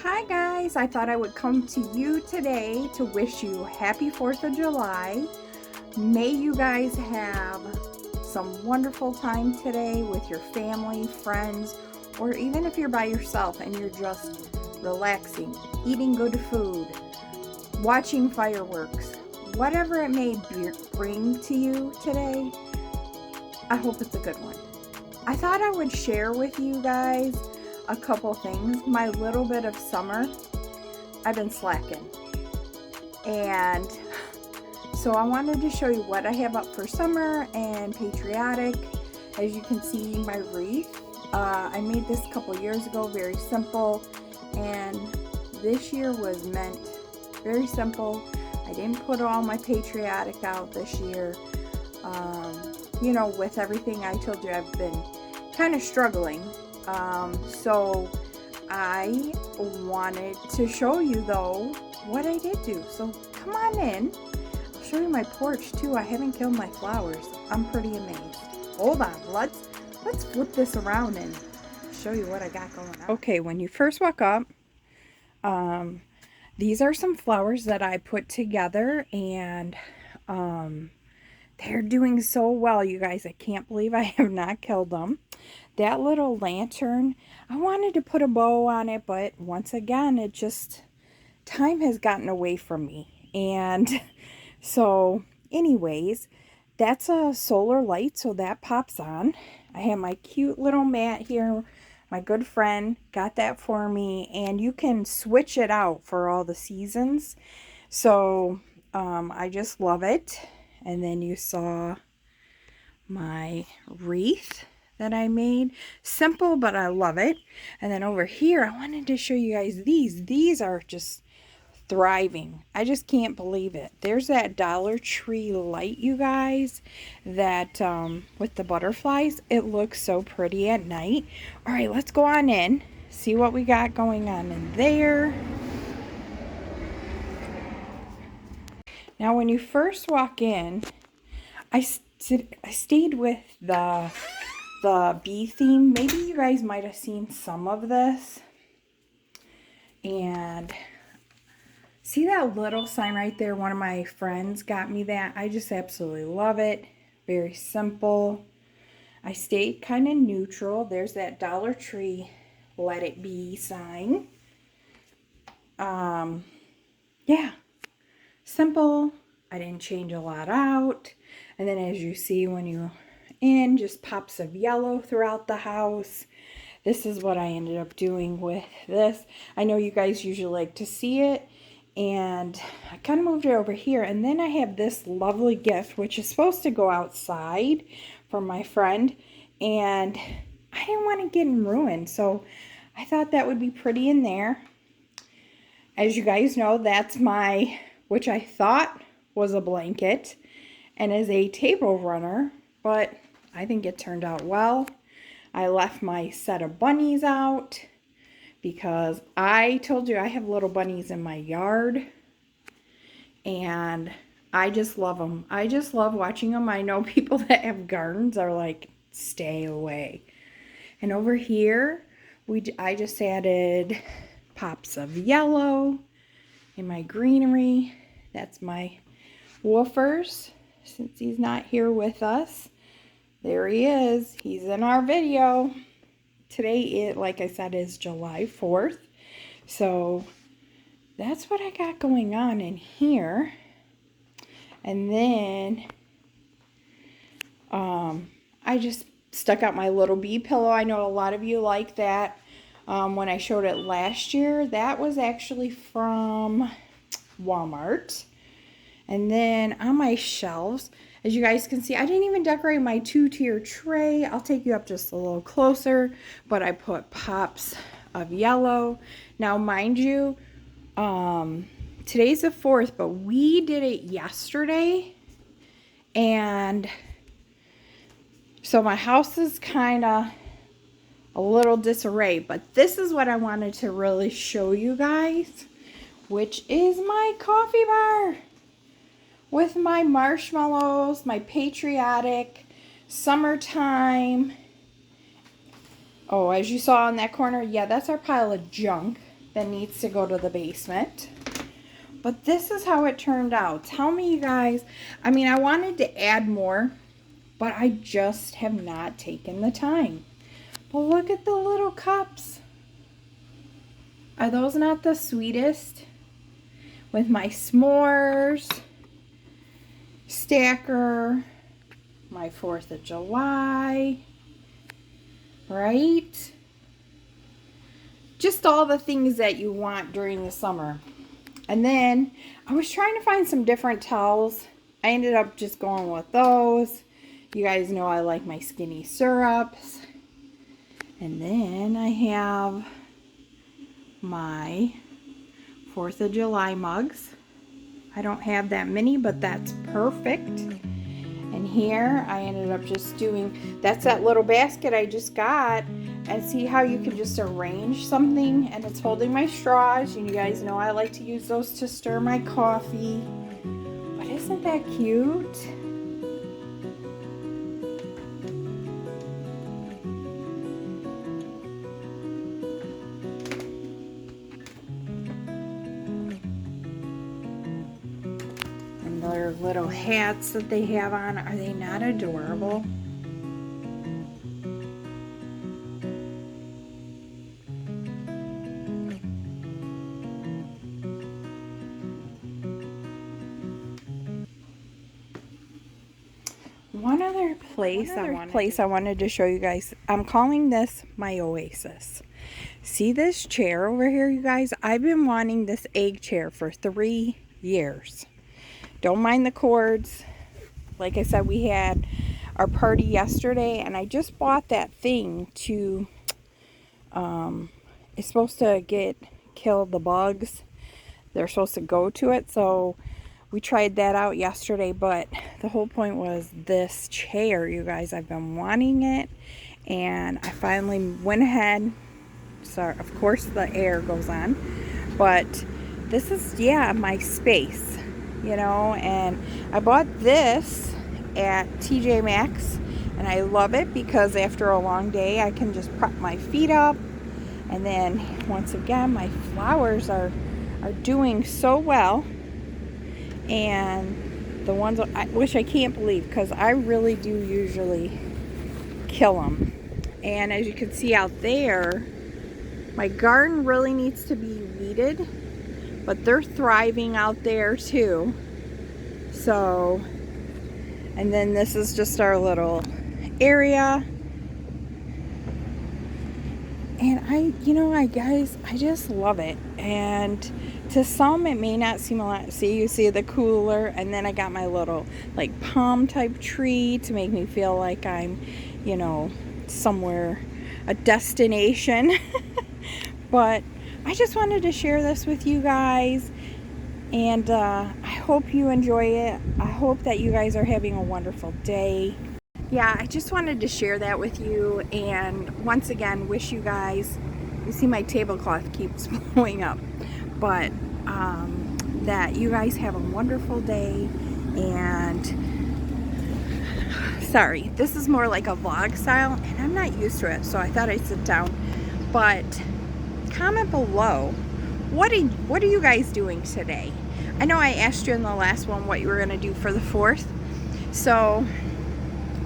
Hi guys, I thought I would come to you today to wish you happy 4th of July. May you guys have some wonderful time today with your family, friends, or even if you're by yourself and you're just relaxing, eating good food, watching fireworks, whatever it may bring to you today. I hope it's a good one. I thought I would share with you guys a couple things. My little bit of summer, I've been slacking, and so I wanted to show you what I have up for summer and Patriotic. As you can see, my wreath, I made this a couple years ago, very simple, and this year was meant very simple. I didn't put all my Patriotic out this year. You know, with everything I told you, I've been kind of struggling. So I wanted to show you though what I did do. So come on in. I'll show you my porch too. I haven't killed my flowers. I'm pretty amazed. Hold on, let's flip this around and show you what I got going on. Okay, when you first walk up, these are some flowers that I put together, and they're doing so well, you guys. I can't believe I have not killed them. That little lantern, I wanted to put a bow on it, but once again, it just, time has gotten away from me. And so anyways, that's a solar light, so that pops on. I have my cute little mat here. My good friend got that for me, and you can switch it out for all the seasons. So I just love it. And then you saw my wreath that I made. Simple, but I love it. And then over here, I wanted to show you guys these. These are just thriving. I just can't believe it. There's that Dollar Tree light, you guys, that with the butterflies. It looks so pretty at night. All right, let's go on in, see what we got going on in there. Now, when you first walk in, I stayed with the bee theme. Maybe you guys might have seen some of this. And see that little sign right there? One of my friends got me that. I just absolutely love it. Very simple. I stayed kind of neutral. There's that Dollar Tree Let It Be sign. Yeah. Simple. I didn't change a lot out. And then as you see when you in, just pops of yellow throughout the house. This is what I ended up doing with this. I know you guys usually like to see it, and I kind of moved it over here. And then I have this lovely gift, which is supposed to go outside from my friend, and I didn't want to get in ruin, so I thought that would be pretty in there. As you guys know, that's my, which I thought was a blanket and is a table runner, but I think it turned out well. I left my set of bunnies out because I told you I have little bunnies in my yard, and I just love them. I just love watching them. I know people that have gardens are like, stay away. And over here, I just added pops of yellow in my greenery. That's my woofers, since he's not here with us. There he is. He's in our video. Today, like I said, is July 4th. So that's what I got going on in here. And then I just stuck out my little bee pillow. I know a lot of you like that. When I showed it last year, that was actually from Walmart. And then on my shelves, as you guys can see, I didn't even decorate my 2-tier tray. I'll take you up just a little closer, but I put pops of yellow. Now, mind you, today's the 4th, but we did it yesterday, and so my house is kind of a little disarray, but this is what I wanted to really show you guys, which is my coffee bar with my marshmallows, my Patriotic, summertime. Oh, as you saw in that corner, yeah, that's our pile of junk. that needs to go to the basement. But this is how it turned out. Tell me, you guys. I mean, I wanted to add more, but I just have not taken the time. But look at the little cups. Are those not the sweetest? With my s'mores, stacker, my 4th of July, right? Just all the things that you want during the summer. And then I was trying to find some different towels. I ended up just going with those. You guys know I like my skinny syrups. And then I have my 4th of July mugs. I don't have that many, but that's perfect. And here I ended up just doing, that's that little basket I just got. And see how you can just arrange something, and it's holding my straws. You guys know I like to use those to stir my coffee. But isn't that cute? And their little hats that they have on, are they not adorable? One other place I wanted to show you guys. I'm calling this my oasis. See this chair over here, you guys? I've been wanting this egg chair for 3 years. Don't mind the cords. Like I said, we had our party yesterday, and I just bought that thing to, it's supposed to kill the bugs. They're supposed to go to it, so we tried that out yesterday, but the whole point was this chair, you guys. I've been wanting it, and I finally went ahead. Sorry, of course the air goes on, but this is, yeah, my space, you know. And I bought this at TJ Maxx, and I love it because after a long day I can just prop my feet up. And then once again, my flowers are doing so well. And the ones, which I can't believe, because I really do usually kill them. And as you can see out there, my garden really needs to be weeded, but they're thriving out there too. So, and then this is just our little area. And guys, I just love it. And to some, it may not seem a lot. See, you see the cooler, and then I got my little, like, palm type tree to make me feel like I'm, you know, somewhere, a destination. But I just wanted to share this with you guys, and I hope you enjoy it. I hope that you guys are having a wonderful day. Yeah, I just wanted to share that with you, and once again, wish you guys, you see my tablecloth keeps blowing up, but that you guys have a wonderful day. And sorry, this is more like a vlog style, and I'm not used to it, so I thought I'd sit down. But comment below, what are you guys doing today? I know I asked you in the last one what you were going to do for the 4th, so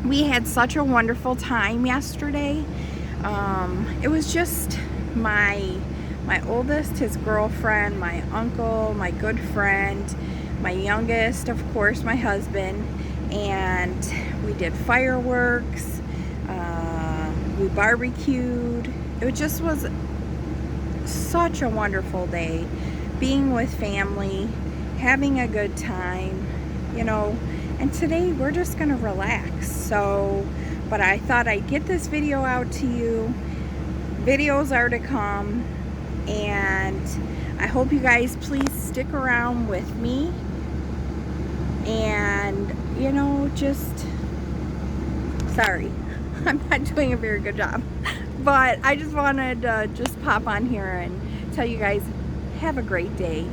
we had such a wonderful time yesterday. It was just my oldest, his girlfriend, my uncle, my good friend, my youngest, of course, my husband, and we did fireworks. We barbecued. It just was such a wonderful day, being with family, having a good time, you know. And today we're just gonna relax. So, but I thought I'd get this video out to you. Videos are to come, and I hope you guys please stick around with me. And, you know, just, sorry, I'm not doing a very good job, but I just wanted to just pop on here and tell you guys, have a great day.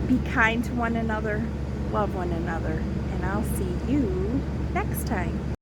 Be kind to one another. Love one another, and I'll see you next time.